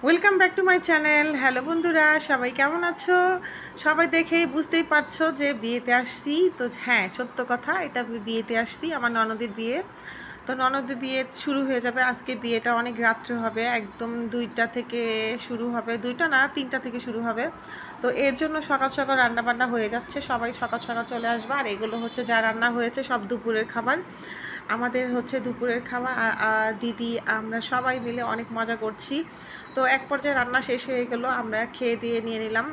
Welcome back to my channel. Hello বন্ধুরা, সবাই কেমন আছো? সবাই দেখেই বুঝতেই পারছো যে বিয়েতে আসছি। তো হ্যাঁ, সত্য কথা, এটা বিয়েতে আসছি, আমার ননদের বিয়ে। তো ননদের বিয়ে শুরু হয়ে যাবে আজকে। বিয়েটা অনেক রাত্রে হবে, একদম 2টা থেকে শুরু হবে, 2টা না 3টা থেকে শুরু হবে। তো এর জন্য সকাল সকাল রান্না বান্না হয়ে যাচ্ছে, সবাই সকাল সকাল চলে আসবে। আর এগুলো হচ্ছে যা রান্না হয়েছে সব দুপুরের খাবার। আমাদের হচ্ছে দুপুরের খাবার। আর দিদি আমরা সবাই মিলে অনেক মজা করছি। তো এক পর্যায়ে রান্না শেষ হয়ে গেল, আমরা খেয়ে দিয়ে নিয়ে নিলাম,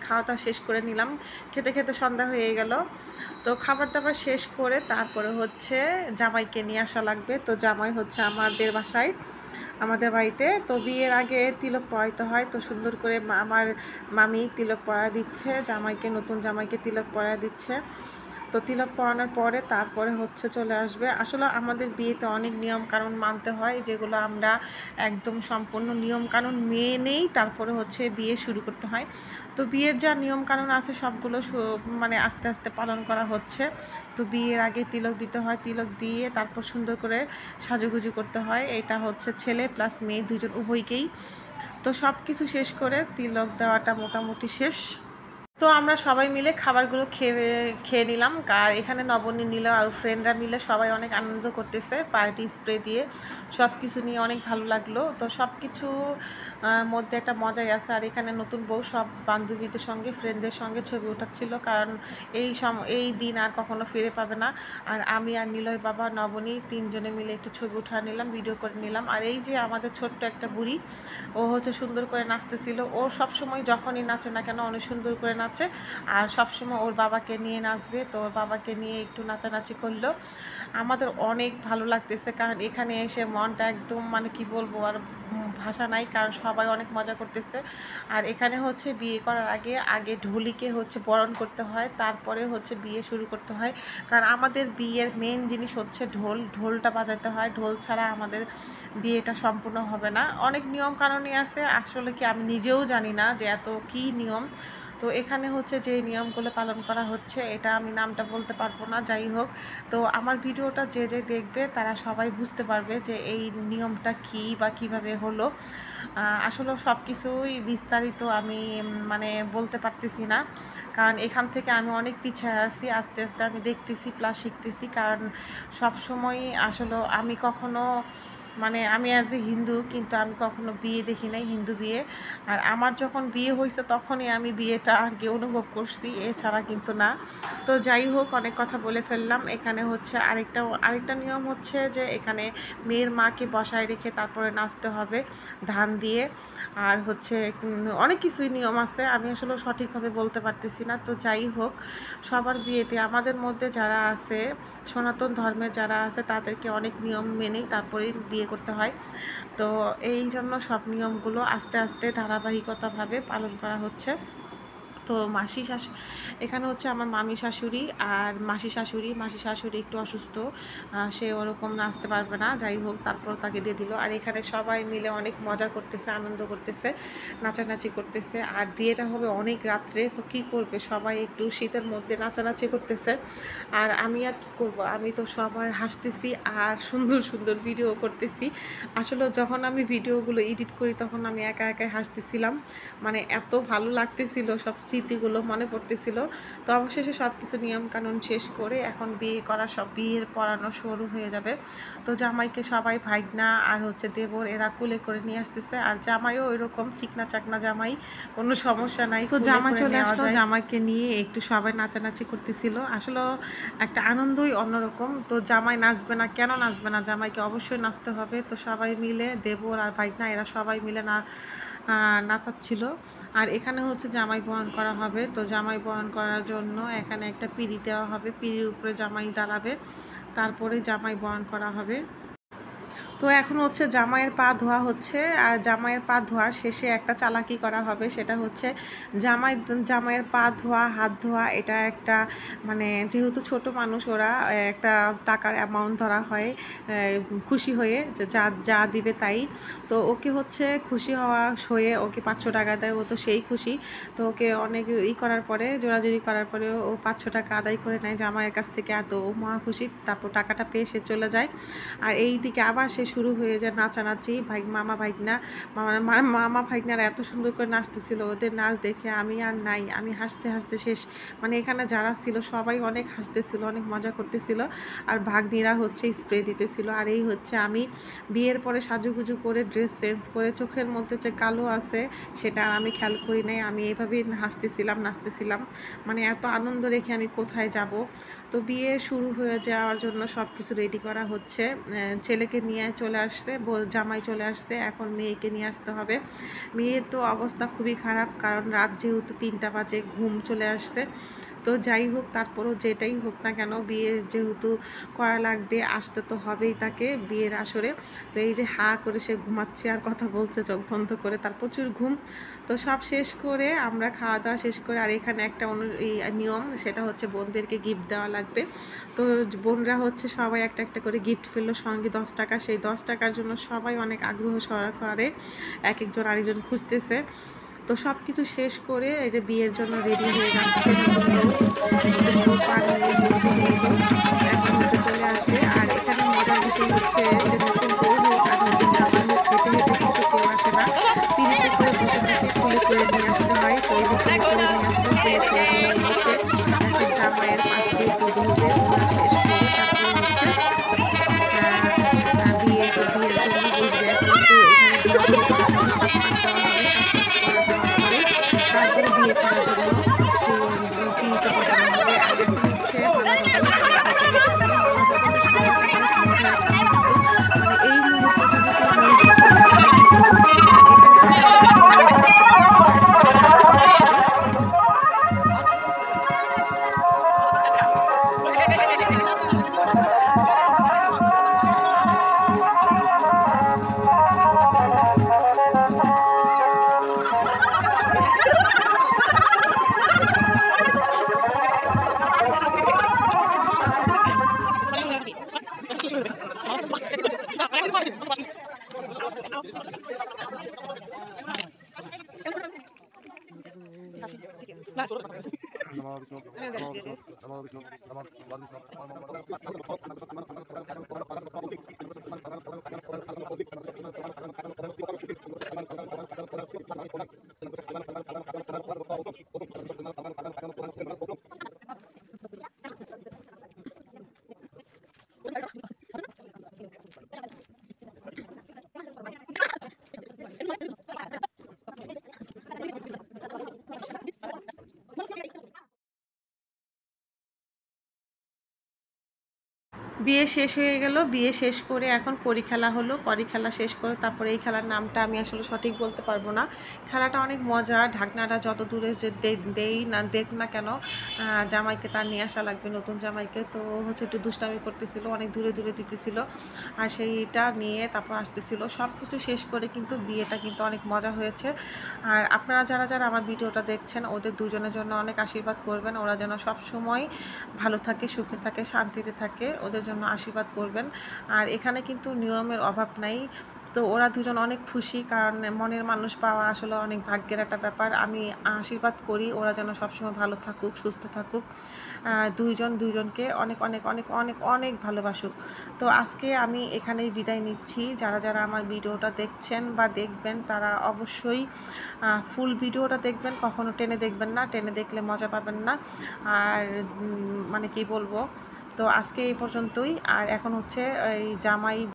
খাওয়া দাওয়া শেষ করে নিলাম। খেতে খেতে সন্ধ্যা হয়ে গেল। তো খাবার দাবার শেষ করে তারপরে হচ্ছে জামাইকে নিয়ে আসা লাগবে। তো জামাই হচ্ছে আমাদের বাসায়, আমাদের বাড়িতে। তো বিয়ের আগে তিলক পরাইতে হয়, তো সুন্দর করে আমার মামি তিলক পরা দিচ্ছে জামাইকে, নতুন জামাইকে তিলক পরা দিচ্ছে। তো তিলক পরানোর পরে তারপরে হচ্ছে চলে আসবে। আসলে আমাদের বিয়েতে অনেক নিয়ম কানুন মানতে হয়, যেগুলো আমরা একদম সম্পূর্ণ নিয়ম কানুন মেনেই তারপরে হচ্ছে বিয়ে শুরু করতে হয়। তো বিয়ের যা নিয়ম কানুন আছে সবগুলো মানে আস্তে আস্তে পালন করা হচ্ছে। তো বিয়ের আগে তিলক দিতে হয়, তিলক দিয়ে তারপর সুন্দর করে সাজুগুজু করতে হয়। এটা হচ্ছে ছেলে প্লাস মেয়ে দুজন উভয়কেই। তো সব কিছু শেষ করে তিলক দেওয়াটা মোটামুটি শেষ। তো আমরা সবাই মিলে খাবারগুলো খেয়ে খেয়ে নিলাম। আর এখানে নবনী নিল আর ফ্রেন্ডরা মিলে সবাই অনেক আনন্দ করতেছে, পার্টি স্প্রে দিয়ে সব কিছু নিয়ে অনেক ভালো লাগলো। তো সব কিছু মধ্যে একটা মজাই আছে। আর এখানে নতুন বউ সব বান্ধবীদের সঙ্গে ফ্রেন্ডদের সঙ্গে ছবি ওঠাচ্ছিল, কারণ এই দিন আর কখনো ফিরে পাবে না। আর আমি আর নিলয় বাবা নবনী তিনজনে মিলে একটু ছবি উঠা নিলাম, ভিডিও করে নিলাম। আর এই যে আমাদের ছোট্ট একটা বুড়ি, ও হচ্ছে সুন্দর করে নাচতেছিল। ও সবসময় যখনই নাচে না কেন অনেক সুন্দর করে নাচে, আর সবসময় ওর বাবাকে নিয়ে নাচবে। তো ওর বাবাকে নিয়ে একটু নাচানাচি করলো। আমাদের অনেক ভালো লাগতেছে, কারণ এখানে এসে মনটা একদম মানে কি বলবো আর ভাষা নাই, কারণ সবাই অনেক মজা করতেছে। আর এখানে হচ্ছে বিয়ে করার আগে আগে ঢুলিকে হচ্ছে বরণ করতে হয়, তারপরে হচ্ছে বিয়ে শুরু করতে হয়। কারণ আমাদের বিয়ের মেন জিনিস হচ্ছে ঢোলটা বাজাতে হয়, ঢোল ছাড়া আমাদের বিয়েটা সম্পূর্ণ হবে না। অনেক নিয়ম কানুনই আছে, আসলে কি আমি নিজেও জানি না যে এত কী নিয়ম। তো এখানে হচ্ছে যে নিয়মগুলো পালন করা হচ্ছে, এটা আমি নামটা বলতে পারবো না, যাই হোক। তো আমার ভিডিওটা যে যে দেখবে তারা সবাই বুঝতে পারবে যে এই নিয়মটা কী বা কীভাবে হলো। আসলে সব কিছুই বিস্তারিত আমি মানে বলতে পারতেছি না, কারণ এখান থেকে আমি অনেক পিছিয়ে আছি। আস্তে আস্তে আমি দেখতেছি প্লাস শিখতেছি, কারণ সব সময় আসলে আমি কখনো মানে আমি অ্যাজ এ হিন্দু, কিন্তু আমি কখনো বিয়ে দেখি নাই, হিন্দু বিয়ে। আর আমার যখন বিয়ে হয়েছে তখনই আমি বিয়েটা আর কি অনুভব করছি, এছাড়া কিন্তু না। তো যাই হোক, অনেক কথা বলে ফেললাম। এখানে হচ্ছে আরেকটা নিয়ম হচ্ছে যে এখানে মেয়ের মাকে বসায় রেখে তারপরে নাচতে হবে ধান দিয়ে। আর হচ্ছে অনেক কিছুই নিয়ম আছে, আমি আসলে সঠিকভাবে বলতে পারতেছি না। তো যাই হোক, সবার বিয়েতে আমাদের মধ্যে যারা আছে, সনাতন ধর্মের যারা আছে, তাদেরকে অনেক নিয়ম মেনেই তারপরেই বিয়ে করতে হয়। তো এই জন্য সব নিয়মগুলো আস্তে আস্তে ধারাবাহিকতাভাবে পালন করা হচ্ছে। তো এখানে হচ্ছে আমার শাশুড়ি আর মাসি শাশুড়ি একটু অসুস্থ, সে ওরকম নাচতে পারবে না, যাই হোক তারপর তাকে দিয়ে দিল। আর এখানে সবাই মিলে অনেক মজা করতেছে, আনন্দ করতেছে, নাচানাচি করতেছে। আর বিয়েটা হবে অনেক রাত্রে, তো কি করবে, সবাই একটু শীতের মধ্যে নাচানাচি করতেছে। আর আমি আর কি করব, আমি তো সবাই হাসতেছি আর সুন্দর সুন্দর ভিডিও করতেছি। আসলে যখন আমি ভিডিওগুলো এডিট করি তখন আমি একা একাই হাসতেছিলাম, মানে এত ভালো লাগতেছিল, সব স্মৃতিগুলো মনে পড়তেছিল। তো অবশেষে সব কিছু নিয়মকানুন শেষ করে এখন বিয়ের পড়ানো শুরু হয়ে যাবে। তো জামাইকে সবাই ভাইগনা আর হচ্ছে দেবর এরা কুলে করে নিয়ে আসতেছে। আর জামাইও ওইরকম চিকনা চাকনা জামাই, কোনো সমস্যা নাই। তো জামাই চলে আসলো, জামাইকে নিয়ে একটু সবাই নাচানাচি করতেছিল। আসলে একটা আনন্দই অন্যরকম। তো জামাই নাচবে না কেন, নাচবে না, জামাইকে অবশ্যই নাচতে হবে। তো সবাই মিলে দেবর আর ভাইগনা এরা সবাই মিলে নাচাচ্ছিল। আর এখানে হচ্ছে জামাই বরণ করা হবে। তো জামাই বরণ করার জন্য এখানে একটা পিঁড়ি দেওয়া হবে, পিঁড়ির উপরে জামাই দাঁড়াবে, তারপরে জামাই বরণ করা হবে। তো এখন হচ্ছে জামাইয়ের পা ধোয়া হচ্ছে। আর জামাইয়ের পা ধোয়ার শেষে একটা চালাকি করা হবে, সেটা হচ্ছে জামাইয়ের পা ধোয়া, হাত ধোয়া, এটা একটা মানে যেহেতু ছোট মানুষ ওরা, একটা টাকার অ্যামাউন্ট ধরা হয় খুশি হয়ে, যে যা যা দিবে তাই। তো ওকে হচ্ছে খুশি হয়ে ওকে 500 টাকা দেয়, ও তো সেই খুশি। তো ওকে অনেক করার পরে, জোরাজুরি করার পরে ও 500 টাকা আদায় করে নেয় জামাইয়ের কাছ থেকে। আর তো ও মহা খুশি, তারপর টাকাটা পেয়ে সে চলে যায়। আর এই দিকে আবার সে শুরু হয়ে যায় নাচানাচি, মামা ভাইগনা মামা ভাইগনারা এত সুন্দর করে নাচতেছিল, ওদের নাচ দেখে আমি আর নাই, আমি হাসতে হাসতে শেষ। মানে এখানে যারা ছিল সবাই অনেক হাসতেছিল, অনেক মজা করতেছিল, আর ভাগ্নিরা হচ্ছে স্প্রে দিতেছিল। আর এই হচ্ছে আমি বিয়ের পরে সাজুগুজু করে ড্রেস চেঞ্জ করে চোখের মধ্যে যে কালো আছে সেটা আমি খেয়াল করি নাই, আমি এইভাবেই হাসতেছিলাম নাচতেছিলাম, মানে এত আনন্দ রেখে আমি কোথায় যাব। তো বিয়ে শুরু হয়ে যাওয়ার জন্য সব কিছু রেডি করা হচ্ছে, ছেলেকে নিয়ে চলে আসছে, জামাই চলে আসছে, এখন মেয়েকে নিয়ে আসতে হবে। মেয়ের তো অবস্থা খুবই খারাপ, কারণ রাত যেহেতু 3টা বাজে, ঘুম চলে আসছে। তো যাই হোক, তারপরও যেটাই হোক না কেন, বিয়ে যেহেতু করা লাগবে, আসতে তো হবেই তাকে বিয়ের আসরে। তো এই যে হা করে সে ঘুমাচ্ছে আর কথা বলছে চোখ বন্ধ করে, তার প্রচুর ঘুম। তো সব শেষ করে আমরা খাওয়া দাওয়া শেষ করে, আর এখানে একটা নিয়ম, সেটা হচ্ছে বোনদেরকে গিফট দেওয়া লাগবে। তো বোনরা হচ্ছে সবাই একটা একটা করে গিফট ফেললো, সঙ্গে 10 টাকা। সেই 10 টাকার জন্য সবাই অনেক আগ্রহ সহকারে এক একজন আরেকজন খুঁজতেছে। তো সব কিছু শেষ করে এই যে বিয়ের জন্য রেডি হয়ে যাচ্ছে, নতুন বউ পানি এখন হচ্ছে চলে আসবে। আর এখানে মজার বিষয় হচ্ছে যে নতুন বউ হোক আর নতুন জামাই হোক, হেঁটে হেঁটে কিন্তু কেউ আসে না, পিড়িতে করে বসে বসে খুলে করে নিয়ে আসতে হয়। তো এই যে খুলে করে নিয়ে আসবে, খুলে করে নিয়ে এসে এখন জামাইয়ের পাশ দিয়ে দুধ হবে, ওরা শেষ করে তারপরে হচ্ছে বিয়ের জন্য বসবে। এখন একটু এখানে ধোয়া ধোয়া করা হবে, সাত দেওয়া হবে, তারপরে বিয়ে করার জন্য পিড়িতে বসানো হবে। আর এখন হচ্ছে মালা মানে এই মুহূর্তটা যদি মিস বিয়ে শেষ হয়ে গেল। বিয়ে শেষ করে এখন কড়ি খেলা হলো, কড়ি খেলা শেষ করে তারপরে এই খেলার নামটা আমি আসলে সঠিক বলতে পারবো না। খেলাটা অনেক মজা, ঢাকনাটা যত দূরে যে দেই না দেখ না কেন, জামাইকে তার নিয়ে আসা লাগবে, নতুন জামাইকে। তো হচ্ছে একটু দুষ্টামি করতেছিল, অনেক দূরে দূরে দিতেছিল, আর সেইটা নিয়ে তারপর আসতেছিল। সব কিছু শেষ করে কিন্তু বিয়েটা কিন্তু অনেক মজা হয়েছে। আর আপনারা যারা যারা আমার ভিডিওটা দেখছেন, ওদের দুজনের জন্য অনেক আশীর্বাদ করবেন, ওরা যেন সব সময় ভালো থাকে, সুখে থাকে, শান্তিতে থাকে, ওদের জন্য আশীর্বাদ করবেন। আর এখানে কিন্তু নিয়মের অভাব নাই। তো ওরা দুজন অনেক খুশি, কারণ মনের মানুষ পাওয়া আসলে অনেক ভাগ্যের একটা ব্যাপার। আমি আশীর্বাদ করি ওরা যেন সবসময় ভালো থাকুক, সুস্থ থাকুক, দুইজনকে অনেক অনেক অনেক অনেক অনেক ভালোবাসুক। তো আজকে আমি এখানেই বিদায় নিচ্ছি। যারা যারা আমার ভিডিওটা দেখছেন বা দেখবেন, তারা অবশ্যই ফুল ভিডিওটা দেখবেন, কখনো টেনে দেখবেন না, টেনে দেখলে মজা পাবেন না। আর মানে কি বলবো, তো আজকে এই পর্যন্তই। আর এখন হচ্ছে এই জামাই